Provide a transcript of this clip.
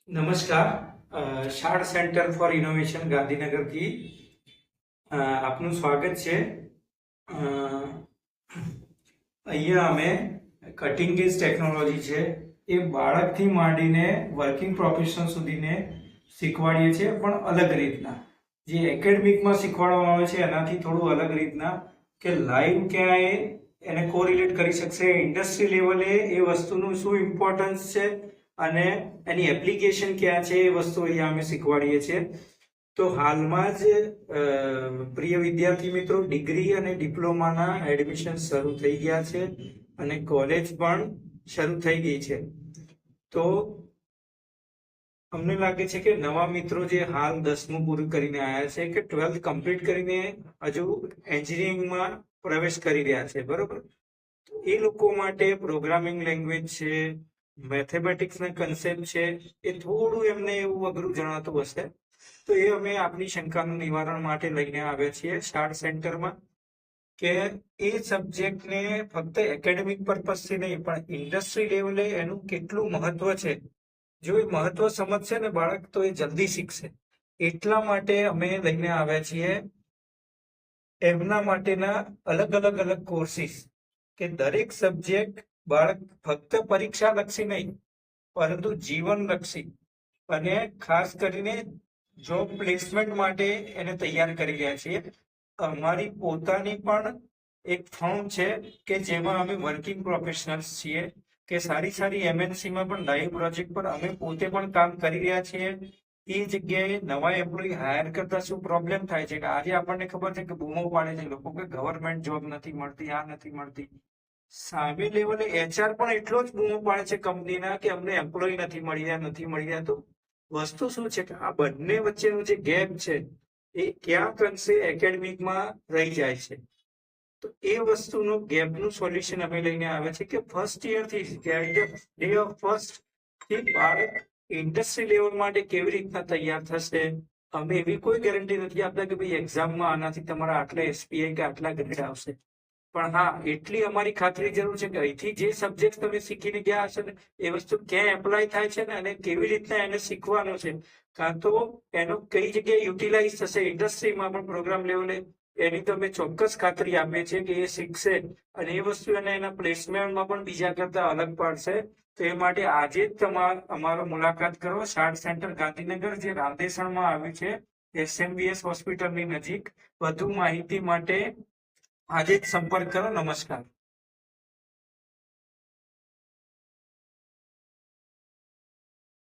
નમસ્કાર. શાળ centre for innovation ગાંધીનગરથી આપનું સ્વાગત છે. અહીંયા અમે કટિંગ એજ ટેકનોલોજી છે એ બાળકથી માંડીને વર્કિંગ પ્રોફેશનલ સુધીને શીખવાડીએ છીએ, પણ અલગ રીતના. જે એકેડમિકમાં શીખવાડવામાં આવે છે એનાથી થોડું અલગ રીતના, કે લાઈવ ક્યાંય એને કોરિલેટ કરી શકશે, ઇન્ડસ્ટ્રી લેવલે એ વસ્તુનું શું ઇમ્પોર્ટન્સ છે અને એની એપ્લિકેશન ક્યાં છે એ વસ્તુ અહીંયા અમે શીખવાડીએ છીએ. તો હાલમાં જ પ્રિય વિદ્યાર્થી મિત્રો, ડિગ્રી અને ડિપ્લોમાના એડમિશન શરૂ થઈ ગયા છે અને કોલેજ પણ શરૂ થઈ ગઈ છે. તો અમને લાગે છે કે નવા મિત્રો જે હાલ 10મું પૂરું કરીને આવ્યા છે, કે 12th કમ્પ્લીટ કરીને હજુ એન્જિનિયરિંગમાં પ્રવેશ કરી રહ્યા છે, બરોબર? એ લોકો માટે પ્રોગ્રામિંગ લેંગ્વેજ છે, મેથેમેટિક્સના કન્સેપ્ટ છે, એ થોડું એમને એવું અઘરું જણાતું હશે. તો એ અમે આપની શંકાનું નિવારણ માટે લઈને આવ્યા છીએ શાળ સેન્ટરમાં, કે એ સબ્જેક્ટને ફક્ત એકેડેમિક પર્પઝથી નહીં પણ ઇન્ડસ્ટ્રી લેવલે એનું કેટલું મહત્વ છે. જો એ મહત્વ સમજશે ને બાળક, તો એ જલ્દી શીખશે. એટલા માટે અમે લઈને આવ્યા છીએ એમના માટેના અલગ અલગ કોર્સિસ, કે દરેક સબ્જેક્ટ બાળક ફક્ત પરીક્ષા લક્ષી નહીં પરંતુ જીવનલક્ષી અને ખાસ કરીને જોબ પ્લેસમેન્ટ માટે એને તૈયાર કરી રહ્યા છીએ. અમારી પોતાની પણ એક ફર્મ છે કે જેમાં અમે વર્કિંગ પ્રોફેશનલ્સ છીએ, કે સારી એમએનસીમાં પણ લાઈવ પ્રોજેક્ટ પર અમે પોતે પણ કામ કરી રહ્યા છીએ. એ જગ્યાએ નવા એમ્પ્લોય હાયર કરતા શું પ્રોબ્લેમ થાય છે, કે આજે આપણને ખબર છે કે બૂમો પાડે છે લોકો કે ગવર્મેન્ટ જોબ નથી મળતી, આ નથી મળતી. સામે લેવલે એચઆર પણ એટલો જ બૂમો પાડે છે કંપનીના, કે અમને એમ્પ્લોય નથી મળી રહ્યા. તો વસ્તુ શું છે કે આ બંને વચ્ચેનો જે ગેપ છે એ ક્યાંક અંશે એકેડમિકમાં રહી જાય છે. તો એ વસ્તુનું ગેપનું સોલ્યુશન અમે લઈને આવ્યા છે, કે ફર્સ્ટ યરથી ડે ઓફ ફર્સ્ટ થી બાળક ઇન્ડસ્ટ્રી લેવલ માટે કેવી રીતના તૈયાર થશે. અમે એવી કોઈ ગેરંટી નથી આપતા કે ભાઈ એક્ઝામમાં આનાથી તમારા આટલા એસપીઆઈ કે આટલા ગ્રેડ આવશે. પણ હા, એટલી અમારી ખાતરી જરૂર છે કે અહીંથી જે સબ્જેક્ટ તમે શીખીને ગયા હશો ને એ વસ્તુ ક્યાં એપ્લાય થાય છે ને, અને કેવી રીતના એને શીખવાનું છે, કાં તો એનો કઈ જગ્યાએ યુટિલાઇઝ થશે ઇન્ડસ્ટ્રીમાં પણ પ્રોગ્રામ લેવલે, એની તો અમે ચોક્કસ ખાતરી આપીએ છીએ કે એ શીખશે અને એ વસ્તુ એને એના પ્લેસમેન્ટમાં પણ બીજા કરતા અલગ પાડશે. તો એ માટે આજે જ અમારો મુલાકાત કરો. શાળ સેન્ટર ગાંધીનગર, જે રાંદેસણમાં આવ્યું છે, એસએમબીએસ હોસ્પિટલની નજીક. વધુ માહિતી માટે આજે જ સંપર્ક કરો. નમસ્કાર.